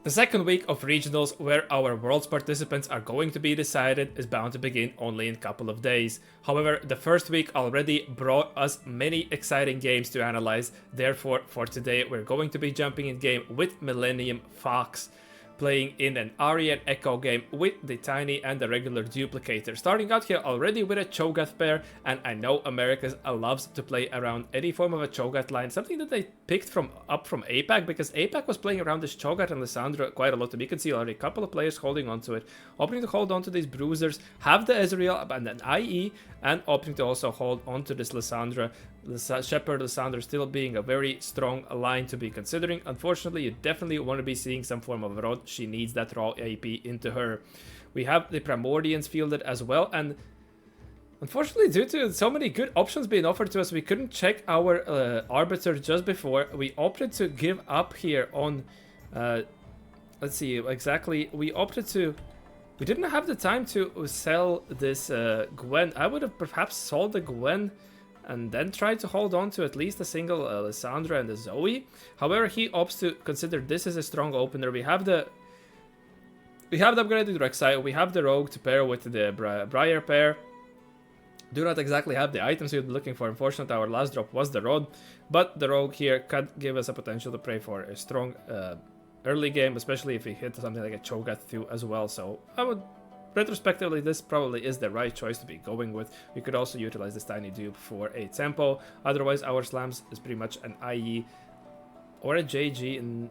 The second week of regionals, where our Worlds participants are going to be decided, is bound to begin only in a couple of days. However, the first week already brought us many exciting games to analyze. Therefore, for today, we're going to be jumping in game with Millenium Fox, playing in an Ari and Echo game with the Tiny and the regular Duplicator. Starting out here already with a Cho'Gath pair, and I know Americas loves to play around any form of a Cho'Gath line, something that they picked up from APAC, because APAC was playing around this Cho'Gath and Lissandra quite a lot, and we can see already a couple of players holding onto it, opting to hold on to these Bruisers, have the Ezreal and an IE, and opting to also hold on to this Lissandra. Shepherd Lissandra still being a very strong line to be considering. Unfortunately, you definitely want to be seeing some form of Rod. She needs that raw AP into her. We have the Primordians fielded as well, and unfortunately, due to so many good options being offered to us, we couldn't check our Arbiter just before. We opted to give up here on... let's see, exactly. We didn't have the time to sell this Gwen. I would have perhaps sold the Gwen and then try to hold on to at least a single Lissandra and the Zoe. However, he opts to consider this as a strong opener. We have the upgraded Rek'Sai, we have the Rogue to pair with the Briar pair. Do not exactly have the items we were looking for. Unfortunately, our last drop was the Rod, but the Rogue here could give us a potential to pray for a strong early game, especially if we hit something like a Cho'Gath too as well. So I would... retrospectively, this probably is the right choice to be going with. We could also utilize this tiny dupe for a tempo. Otherwise, our slams is pretty much an IE or a JG, and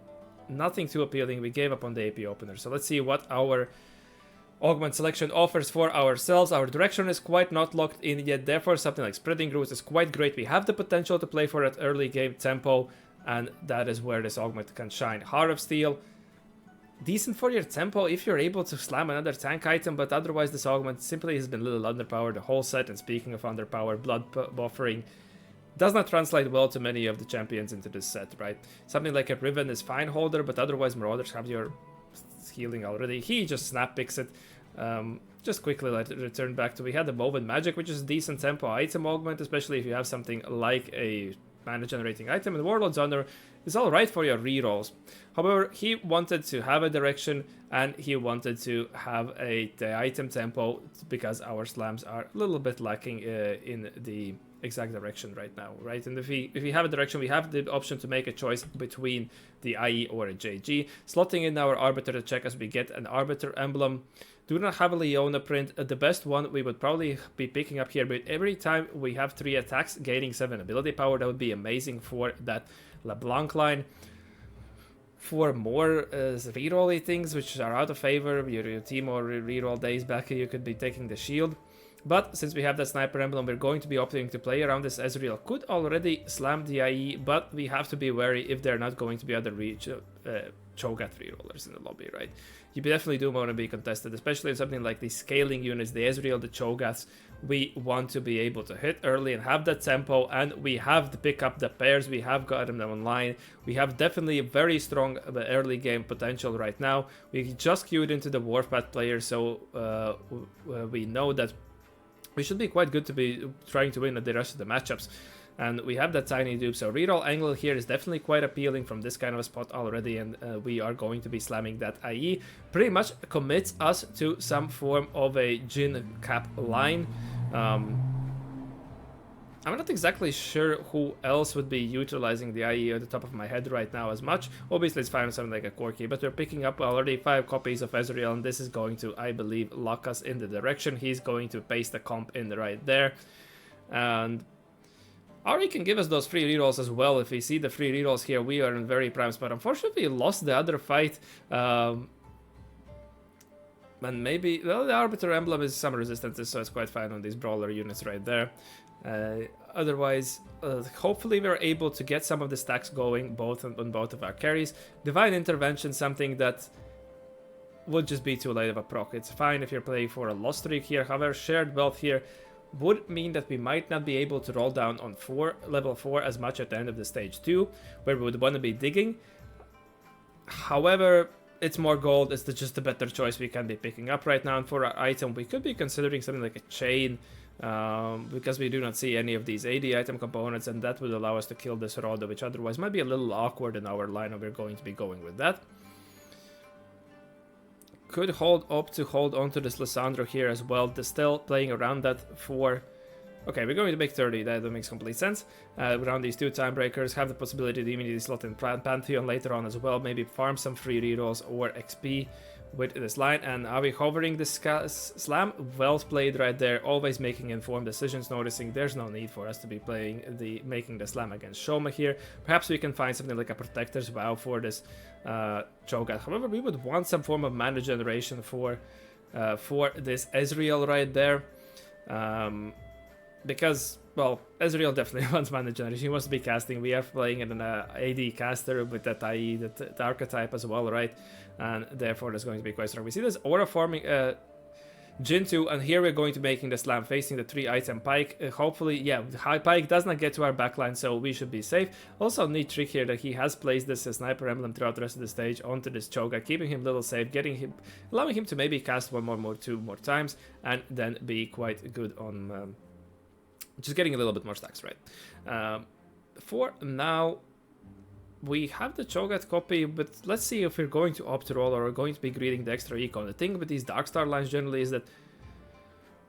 nothing too appealing. We gave up on the AP opener. So let's see what our augment selection offers for ourselves. Our direction is quite not locked in yet. Therefore, something like Spreading Roots is quite great. We have the potential to play for that early game tempo, and that is where this augment can shine. Heart of Steel, decent for your tempo if you're able to slam another tank item, but otherwise this augment simply has been a little underpowered the whole set. And speaking of underpowered, blood buffering does not translate well to many of the champions into this set, right? Something like a Riven is fine holder, but otherwise Marauders have your healing already. He just snap picks it. Just quickly let it return back to... We had the Woven Magic, which is a decent tempo item augment, especially if you have something like a mana generating item, and Warlord's Honor is alright for your rerolls. However, he wanted to have a direction, and he wanted to have the item tempo, because our slams are a little bit lacking in the exact direction right now, right? And if we have a direction, we have the option to make a choice between the IE or a JG. Slotting in our Arbiter to check as we get an Arbiter emblem. Do not have a Leona print. The best one we would probably be picking up here, but every time we have 3 attacks gaining 7 ability power, that would be amazing for that LeBlanc line. For more reroll-y things which are out of favor, your team or reroll days back, you could be taking the shield. But since we have that Sniper emblem, we're going to be opting to play around this. Ezreal could already slam the IE, but we have to be wary if they're not going to be other Cho'Gath rerollers in the lobby, right? You definitely do want to be contested, especially in something like these scaling units, the Ezreal, the Cho'Gaths. We want to be able to hit early and have that tempo, and we have to pick up the pairs. We have gotten them online. We have definitely a very strong early game potential right now. We just queued into the Warpath player, so we know that we should be quite good to be trying to win at the rest of the matchups. And we have that tiny dupe, so reroll angle here is definitely quite appealing from this kind of a spot already, and we are going to be slamming that IE. Pretty much commits us to some form of a Jhin cap line. I'm not exactly sure who else would be utilizing the IE at the top of my head right now as much. Obviously it's fine with something like a Corki, but we're picking up already 5 copies of Ezreal, and this is going to, I believe, lock us in the direction. He's going to paste the comp in right there. And Ari can give us those free rerolls as well. If we see the free rerolls here, we are in very prime spot. Unfortunately, we lost the other fight. And maybe, well, the Arbiter emblem is some resistances, so it's quite fine on these brawler units right there. Otherwise, hopefully we're able to get some of the stacks going on both of our carries. Divine Intervention, something that would just be too late of a proc. It's fine if you're playing for a loss streak here. However, Shared Wealth here would mean that we might not be able to roll down on level 4 as much at the end of the stage 2, where we would want to be digging. However, it's more gold. It's just a better choice we can be picking up right now. And for our item, we could be considering something like a chain, because we do not see any of these AD item components, and that would allow us to kill this Roda, which otherwise might be a little awkward in our line, and we're going to be going with that. could hold up to hold onto this Lissandro here as well. They're still playing around that for... Okay, we're going to make 30, that makes complete sense. Around these 2 time breakers, have the possibility to immediately slot in Pantheon later on as well. Maybe farm some free rerolls or XP with this line. And are we hovering the slam? Well played right there, always making informed decisions, noticing there's no need for us to be making the slam against Shoma here. Perhaps we can find something like a Protector's Vow for this Cho'Gath. However, we would want some form of mana generation for this Ezreal right there. Because, well, Ezreal definitely wants mana generation. He wants to be casting. We are playing an AD caster with that IE, that archetype as well, right? And therefore, there's going to be quite strong. We see this aura forming Jhin 2, and here we're going to making the slam facing the 3-item Pike. Hopefully, yeah, the high Pike does not get to our backline, so we should be safe. Also, neat trick here that he has placed this Sniper Emblem throughout the rest of the stage onto this Cho'Gath, keeping him a little safe, allowing him to maybe cast 2 more times, and then be quite good on... just getting a little bit more stacks, right? For now, we have the Cho'Gath copy, but let's see if we're going to opt roll or going to be greeting the extra econ. The thing with these Darkstar lines generally is that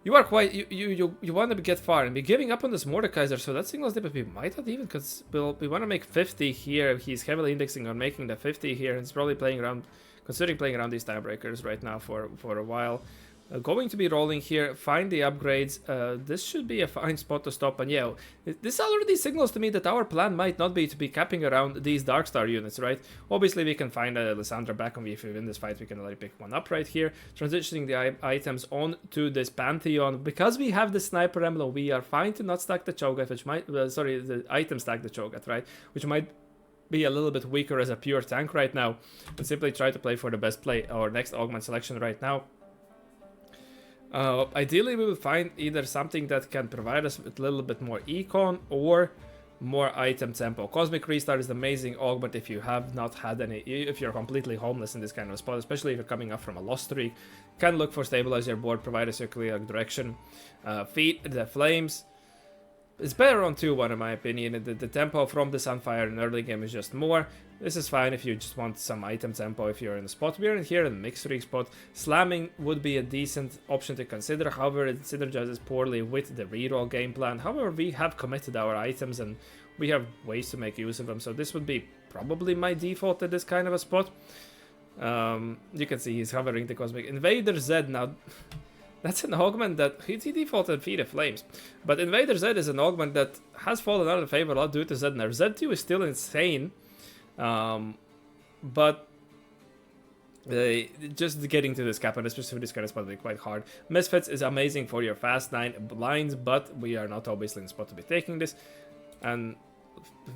you are quite you want to get far and be giving up on this Mordekaiser, so that signals that we might not even, because we want to make 50 here. He's heavily indexing on making the 50 here, and he's probably considering playing around these timebreakers right now for a while. Going to be rolling here, find the upgrades. This should be a fine spot to stop, and yeah, this already signals to me that our plan might not be to be capping around these Darkstar units, right? Obviously, we can find Lissandra back, and if we win this fight, we can already pick one up right here. Transitioning the items on to this Pantheon. Because we have the Sniper Emblem, we are fine to not stack the Cho'Gath, which might... the item stack the Cho'Gath, right? Which might be a little bit weaker as a pure tank right now, and simply try to play for the best play, our next augment selection right now. Ideally, we will find either something that can provide us with a little bit more econ or more item tempo. Cosmic Restart is an amazing augment if you have not had any, if you're completely homeless in this kind of spot, especially if you're coming up from a loss streak. Can look for stabilize your board, provide us a clear direction. Feed the Flames. It's better on 2-1 in my opinion. The tempo from the Sunfire in early game is just more. This is fine if you just want some item tempo if you're in the spot. We're in here in the mixed streak spot. Slamming would be a decent option to consider. However, it synergizes poorly with the reroll game plan. However, we have committed our items and we have ways to make use of them. So this would be probably my default at this kind of a spot. You can see he's hovering the Cosmic Invader Z now. That's an augment that he defaulted Feed the Flames, but Invader Z is an augment that has fallen out of favor a lot due to Z nerf. Z2 is still insane, but just getting to this cap and especially this kind of spot will be quite hard. Misfits is amazing for your fast 9 blinds, but we are not obviously in the spot to be taking this, and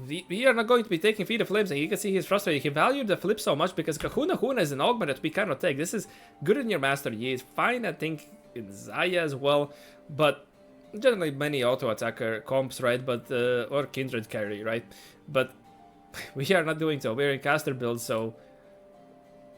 we are not going to be taking Feed the Flames, and you can see he's frustrated. He valued the flip so much because Kahuna Huna is an augment that we cannot take. This is good in your Master Yi. It's fine, I think, in Zaya as well, but generally many auto attacker comps, right? But or Kindred carry, right? But we are not doing so. We're in caster build, so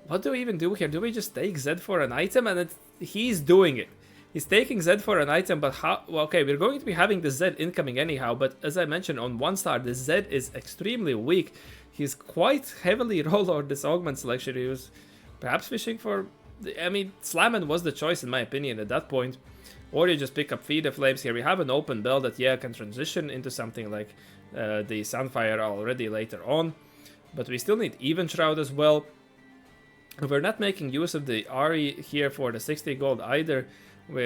what do we even do here? Do we just take Zed for an item? And he's doing it. He's taking Zed for an item, but how? Well, okay, we're going to be having the Zed incoming anyhow, but as I mentioned, on 1 star, the Zed is extremely weak. He's quite heavily rolled on this augment selection. He was perhaps fishing for... I mean, Slamming was the choice in my opinion at that point. Or you just pick up Feed the Flames here. We have an open build that, yeah, can transition into something like the Sunfire already later on. But we still need Even Shroud as well. We're not making use of the Ari here for the 60 gold either.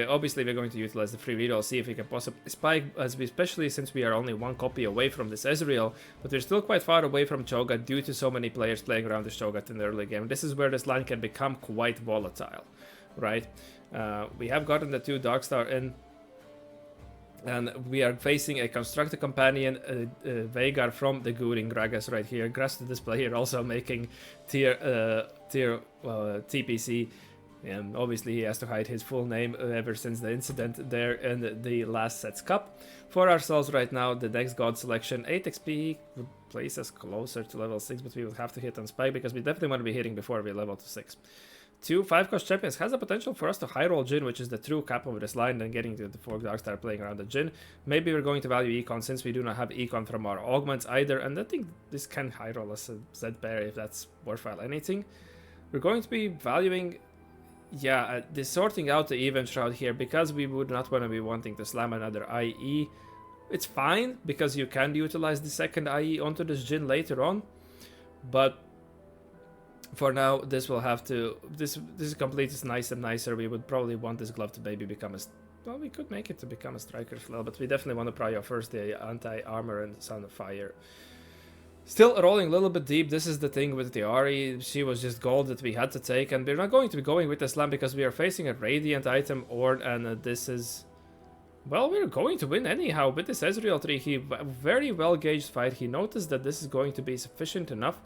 Obviously, we're going to utilize the free reroll, see if we can possibly spike, especially since we are only 1 copy away from this Ezreal, but we're still quite far away from Cho'Gath due to so many players playing around this Cho'Gath in the early game. This is where this line can become quite volatile, right? We have gotten the 2 Darkstar in, and we are facing a Constructed Companion, Veigar from the Gooring Gragas right here. Grass to display here also making tier TPC. And obviously he has to hide his full name ever since the incident there in the last set's cup. For ourselves right now, the next god selection, 8 XP would place us closer to level 6, but we will have to hit on Spike because we definitely want to be hitting before we level to 6. 2 5-cost champions has the potential for us to high roll Jhin, which is the true cap of this line, and getting to the 4 Darkstar playing around the Jhin. Maybe we're going to value econ since we do not have econ from our augments either, and I think this can high roll us a Z pair if that's worthwhile anything. We're going to be valuing yeah, the sorting out the event shroud here, because we would not want to be wanting to slam another IE. It's fine, because you can utilize the second IE onto this Jin later on. But for now, this will have to... This complete is nice and nicer. We would probably want this glove to maybe become a... Well, we could make it to become a striker as well, but we definitely want to prior first the anti-armor and Son of Fire. Still rolling a little bit deep. This is the thing with the Ari. She was just gold that we had to take, and we're not going to be going with the slam because we are facing a Radiant item, and this is... Well, we're going to win anyhow with this Ezreal tree. He very well gauged fight. He noticed that this is going to be sufficient enough,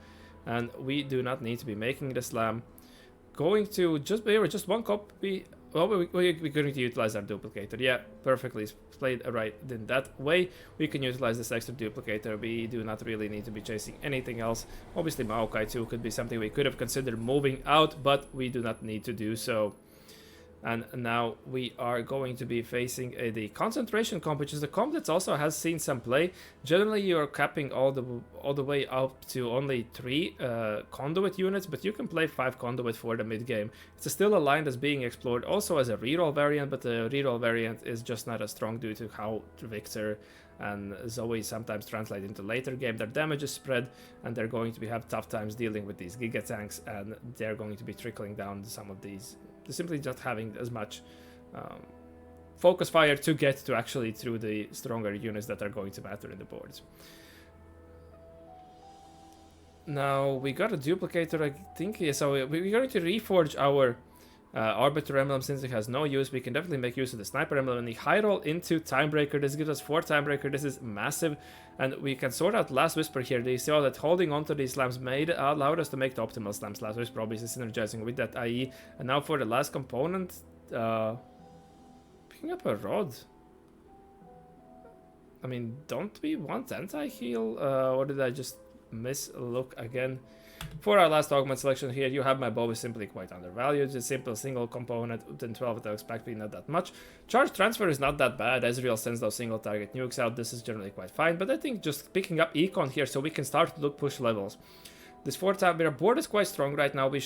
and we do not need to be making the slam. Going to just one copy. Well, we're going to utilize our duplicator. Yeah, perfectly played right in that way. We can utilize this extra duplicator. We do not really need to be chasing anything else. Obviously, Maokai too could be something we could have considered moving out, but we do not need to do so. And now we are going to be facing the concentration comp, which is a comp that also has seen some play. Generally, you are capping all the way up to only 3 conduit units, but you can play 5 conduit for the mid game. It's still a line that's being explored also as a reroll variant, but the reroll variant is just not as strong due to how Victor and Zoe sometimes translate into later game. Their damage is spread, and they're going to have tough times dealing with these Giga Tanks, and they're going to be trickling down some of these. Simply not having as much focus fire to get to actually through the stronger units that are going to matter in the boards. Now we got a duplicator, I think. Yeah, so we're going to reforge our Arbiter Emblem since it has no use. We can definitely make use of the Sniper Emblem and the high roll into Timebreaker. This gives us 4 Timebreaker. This is massive, and we can sort out Last Whisper here. They saw that holding onto these slams allowed us to make the optimal slams. Last Whisper obviously synergizing with that IE. And now for the last component, picking up a rod. I mean, don't we want anti-heal? Or did I just mislook again? For our last augment selection here, you have my bow is simply quite undervalued. It's a simple single component, then 12 attack expect not that much. Charge transfer is not that bad. Ezreal sends those single target nukes out. This is generally quite fine, but I think just picking up econ here so we can start to push levels. This 4-time, our board is quite strong right now. We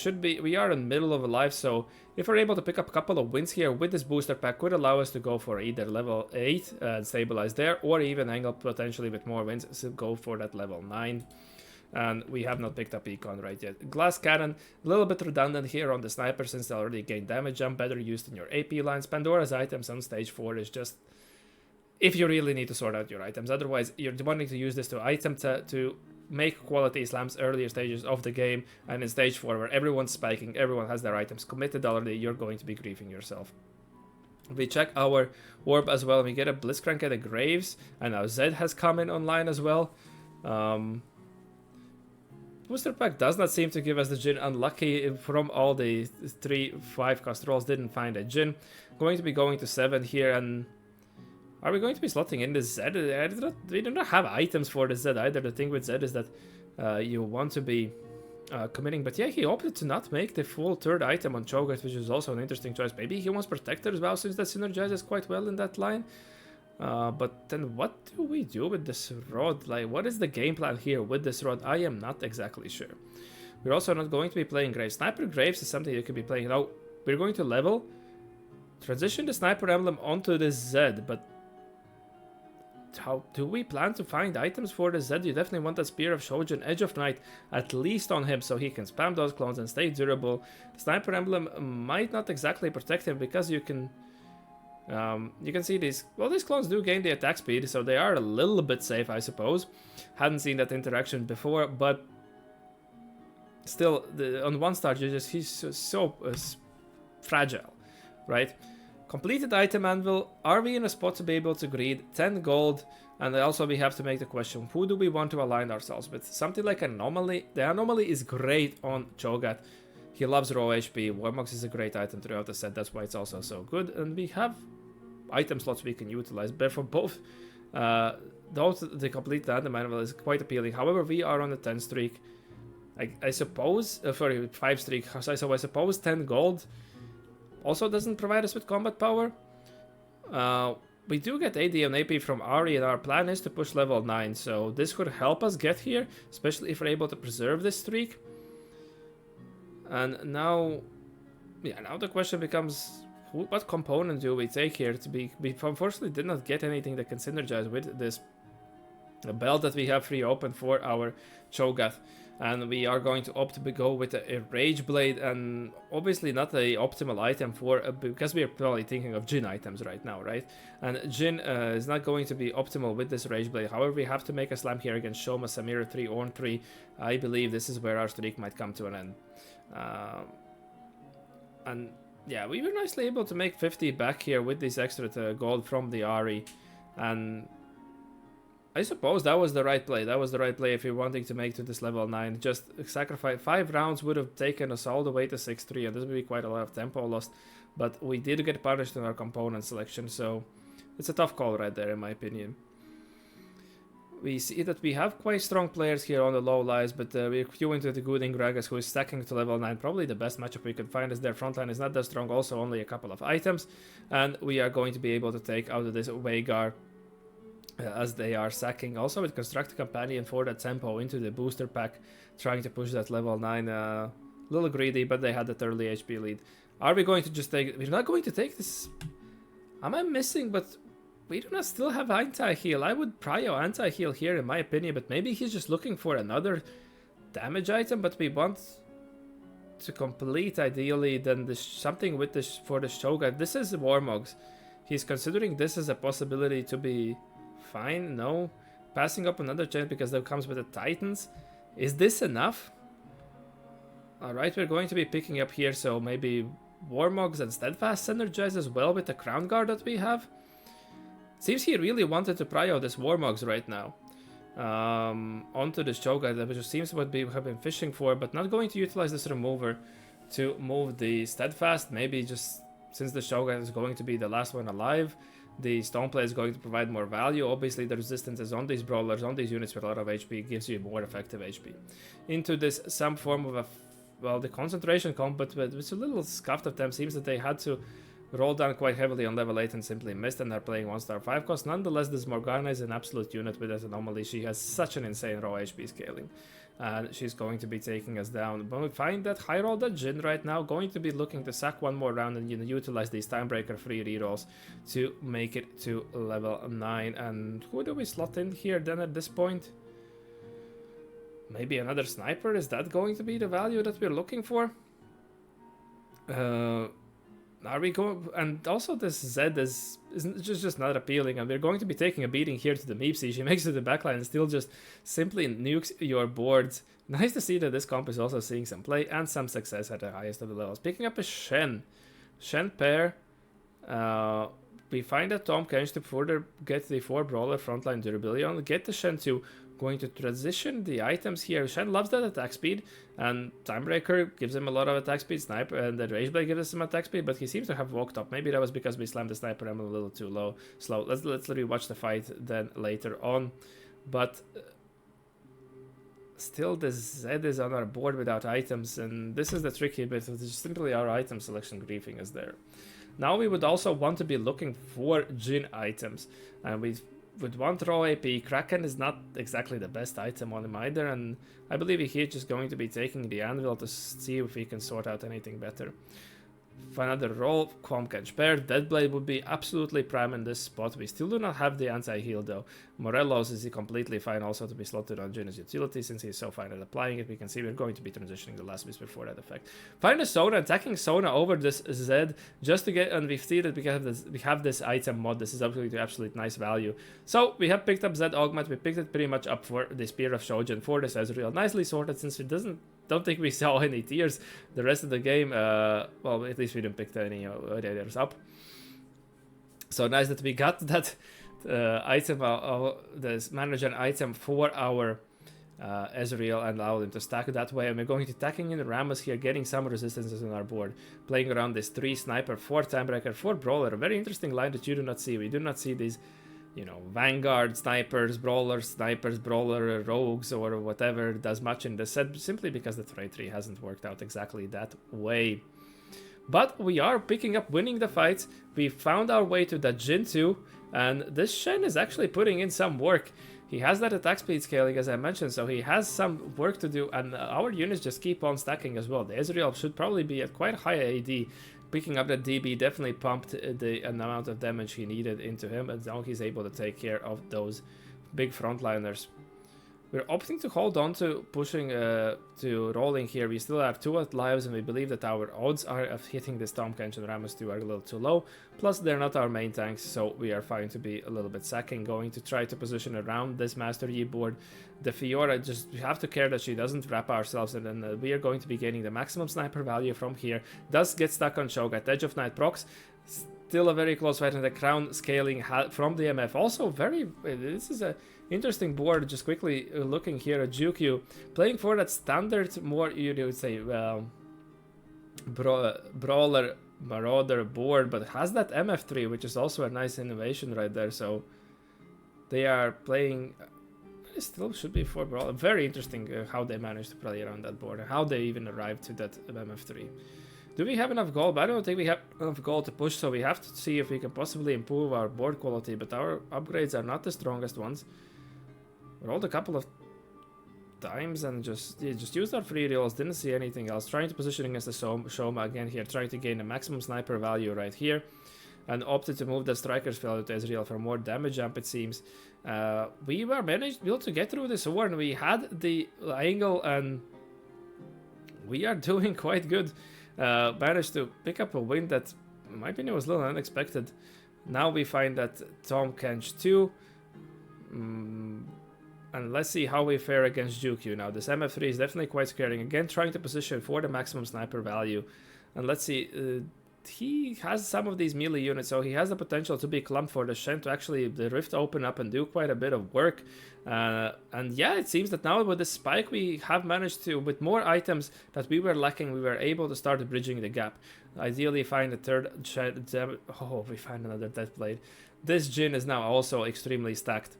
are in the middle of a life, so if we're able to pick up a couple of wins here with this booster pack, could allow us to go for either level 8 and stabilize there, or even angle potentially with more wins, so go for that level 9. And we have not picked up econ right yet. Glass Cannon, a little bit redundant here on the Sniper since they already gained damage jump, better used in your AP lines. Pandora's items on stage 4 is just if you really need to sort out your items. Otherwise, you're wanting to use this to make quality slams earlier stages of the game, and in stage 4 where everyone's spiking, everyone has their items committed already, you're going to be griefing yourself. We check our orb as well, and we get a Blitzcrank at the Graves, and now Zed has come in online as well. Booster pack does not seem to give us the Jhin. Unlucky from all the 3-5 cost rolls, didn't find a Jhin. Going to be going to 7 here, and are we going to be slotting in the Zed? We do not have items for the Zed either. The thing with Zed is that you want to be committing, but yeah, he opted to not make the full 3rd item on Cho'Gath, which is also an interesting choice. Maybe he wants Protector as well, since that synergizes quite well in that line. But then what do we do with this rod? Like, what is the game plan here with this rod? I am not exactly sure. We're also not going to be playing Graves. Sniper Graves is something you could be playing. Now, we're going to level, transition the Sniper Emblem onto this Zed, but how do we plan to find items for the Zed? You definitely want that Spear of Shojin, Edge of Night, at least on him, so he can spam those clones and stay durable. The Sniper Emblem might not exactly protect him, because you can see these, well, these clones do gain the attack speed, so they are a little bit safe, I suppose. Hadn't seen that interaction before, but still, on 1-star, he's so fragile, right? Completed item anvil. Are we in a spot to be able to greed 10 gold? And also we have to make the question, who do we want to align ourselves with? Something like Anomaly. The Anomaly is great on Cho'Gath. He loves raw HP. Warmox is a great item throughout the set. That's why it's also so good. And we have item slots we can utilize. But for both, the complete random anvil is quite appealing. However, we are on a 10 streak. I suppose, sorry, 5 streak. So I suppose 10 gold also doesn't provide us with combat power. We do get AD and AP from Ari, and our plan is to push level 9. So this could help us get here, especially if we're able to preserve this streak. And now yeah, now the question becomes, what component do we take here? We unfortunately did not get anything that can synergize with this belt that we have free open for our Cho'Gath. And we are going to opt to go with a Rage Blade, and obviously not a optimal item for, because we are probably thinking of Jhin items right now, right? And Jhin is not going to be optimal with this Rage Blade. However, we have to make a slam here against Shoma, Samira 3, Ornn 3. I believe this is where our streak might come to an end. And yeah, we were nicely able to make 50 back here with this extra gold from the Ahri. And I suppose that was the right play. That was the right play if you're wanting to make to this level 9. Just sacrifice 5 rounds would have taken us all the way to 6-3, and this would be quite a lot of tempo lost. But we did get punished in our component selection, so it's a tough call right there, in my opinion. We see that we have quite strong players here on the low lives, but we're queuing to the good Gragas, who is stacking to level 9. Probably the best matchup we could find, as their frontline is not that strong, also only a couple of items. And we are going to be able to take out of this Veigar as they are sacking. Also with Construct a Companion for that tempo into the booster pack, trying to push that level 9. A little greedy, but they had that early HP lead. Are we going to just take... We're not going to take this... Am I missing? But we do not still have anti-heal. I would prio anti-heal here, in my opinion, but maybe he's just looking for another damage item, but we want to complete, ideally, then this, something with this for the Shogun. This is Warmogs. He's considering this as a possibility to be... Fine, no. Passing up another chance because that comes with the Titans. Is this enough? Alright, we're going to be picking up here, so maybe Warmogs and Steadfast synergize as well with the Crown Guard that we have. Seems he really wanted to prio this Warmogs right now. Onto this Shogun, which seems what we have been fishing for, but not going to utilize this remover to move the Steadfast. Maybe just since the Shogun is going to be the last one alive, the Stoneplay is going to provide more value. Obviously, the resistance is on these brawlers, on these units with a lot of HP, gives you more effective HP. Into this, some form of a, well, the concentration comp, but it's a little scuffed of them. Seems that they had to roll down quite heavily on level 8 and simply missed, and they're playing 1-star 5 cost. Nonetheless, this Morgana is an absolute unit with that anomaly. She has such an insane raw HP scaling, and she's going to be taking us down. But we find that high roll that Jhin right now, going to be looking to sack one more round and utilize these Timebreaker free rerolls to make it to level 9. And who do we slot in here then at this point? Maybe another sniper? Is that going to be the value that we're looking for? Are we going? And also this Zed is just not appealing, and we're going to be taking a beating here to the Meepsy. She makes it to the backline and still just simply nukes your boards. Nice to see that this comp is also seeing some play and some success at the highest of the levels. Picking up a Shen pair. We find that Tom Kench to further get the 4 brawler frontline durability on, get the Shen to going to transition the items here. Shen loves that attack speed, and Timebreaker gives him a lot of attack speed. Sniper and the Rage Blade gives him attack speed, but he seems to have walked up. Maybe that was because we slammed the Sniper Ammo a little too slow. Let's literally watch the fight then later on. But still, this Zed is on our board without items, and this is the tricky bit. It's simply our item selection griefing is there. Now we would also want to be looking for Jhin items, and we would want raw AP. Kraken is not exactly the best item on him either, and I believe he's just going to be taking the Anvil to see if he can sort out anything better. For another roll, Quam can spare. Deadblade would be absolutely prime in this spot. We still do not have the anti-heal though. Morelos is completely fine also to be slotted on Jhin's utility since he's so fine at applying it. We can see we're going to be transitioning the last bits before that effect. Find a Sona, attacking Sona over this Zed just to get, and we see that we have this item mod. This is absolutely nice value. So we have picked up Zed Augment. We picked it pretty much up for the Spear of Shojin for this Ezreal. Nicely sorted since it don't think we saw any tears the rest of the game. Well, at least we didn't pick any others up. So nice that we got that item, this manager item for our Ezreal, and allowed him to stack it that way. And we're going to attacking in the Rammus here, getting some resistances on our board, playing around this 3 sniper, 4 timebreaker, 4 brawler. A very interesting line that you do not see. We do not see these, you know, Vanguard, snipers, brawlers, brawler, rogues, or whatever does much in this set, simply because the trade tree hasn't worked out exactly that way. But we are picking up, winning the fights. We found our way to that Jhin 2, and this Shen is actually putting in some work. He has that attack speed scaling, as I mentioned, so he has some work to do, and our units just keep on stacking as well. The Ezreal should probably be at quite high AD. Picking up that DB definitely pumped the amount of damage he needed into him, and now he's able to take care of those big frontliners. We're opting to hold on to pushing to rolling here. We still have 2 lives, and we believe that our odds are of hitting this Tahm Kench and Rammus 2 are a little too low. Plus, they're not our main tanks, so we are fine to be a little bit sacking. Going to try to position around this Master Yi board. The Fiora, just we have to care that she doesn't wrap ourselves, and then we are going to be gaining the maximum sniper value from here. Does get stuck on Cho'Gath at Edge of Night procs. Still a very close fight, and the crown scaling from the MF. Also, this is a interesting board. Just quickly looking here at Jukyu, playing for that standard, more you would say, brawler marauder board, but has that MF3, which is also a nice innovation right there. So they are playing. It still should be for brawler. Very interesting how they managed to play around that board and how they even arrived to that MF3. Do we have enough gold? But I don't think we have enough gold to push, so we have to see if we can possibly improve our board quality, but our upgrades are not the strongest ones. We rolled a couple of times and just used our free rolls, didn't see anything else. Trying to position against the Shoma again here, trying to gain a maximum sniper value right here, and opted to move the Striker's Failure to Ezreal for more damage jump, it seems. We were able to get through this war, and we had the angle, and we are doing quite good. Managed to pick up a win that, in my opinion, was a little unexpected. Now we find that Tahm Kench 2. And let's see how we fare against Jukyu now. This MF3 is definitely quite scaring. Again, trying to position for the maximum sniper value. And let's see, he has some of these melee units, so he has the potential to be clumped for the Shen to actually the Rift open up and do quite a bit of work. And yeah, it seems that now with the spike we have managed to, with more items that we were lacking, we were able to start bridging the gap. Ideally find a third Shen. Oh, we find another Deathblade. This Jhin is now also extremely stacked.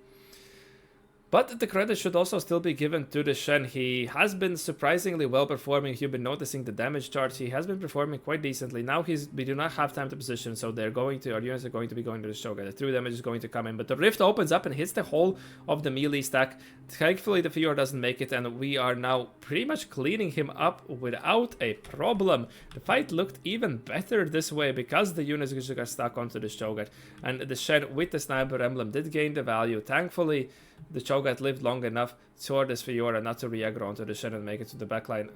But the credit should also still be given to the Shen. He has been surprisingly well performing. You've been noticing the damage charts. He has been performing quite decently. Now we do not have time to position, so our units are going to be going to the Shogun. The true damage is going to come in, but the Rift opens up and hits the whole of the melee stack. Thankfully, the Fiora doesn't make it, and we are now pretty much cleaning him up without a problem. The fight looked even better this way because the units just got stuck onto the Shogun, and the Shen with the Sniper Emblem did gain the value. Thankfully, the Cho'Gath lived long enough for this Fiora not to re-aggro onto the Shen and make it to the backline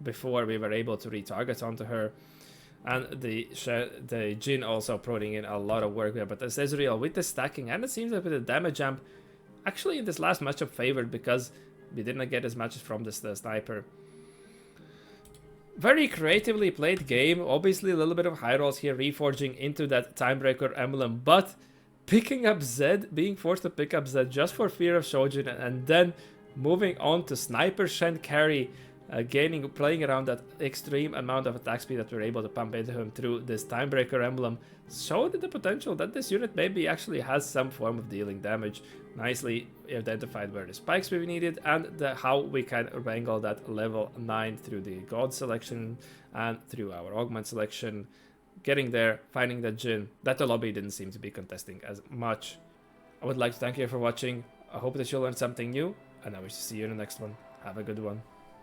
before we were able to retarget onto her. And the Jhin also putting in a lot of work there. But as Ezreal with the stacking, and it seems like with the damage jump, actually in this last matchup favored because we didn't get as much from the sniper. Very creatively played game. Obviously a little bit of high rolls here, reforging into that Timebreaker emblem, but picking up Zed, being forced to pick up Zed just for fear of Shojin, and then moving on to Sniper Shen carry, playing around that extreme amount of attack speed that we're able to pump into him through this Timebreaker emblem, showed the potential that this unit maybe actually has some form of dealing damage. Nicely identified where the spikes we needed and how we can wrangle that level 9 through the God selection and through our augment selection. Getting there, finding that Jhin, that the lobby didn't seem to be contesting as much. I would like to thank you for watching. I hope that you learned something new, and I wish to see you in the next one. Have a good one.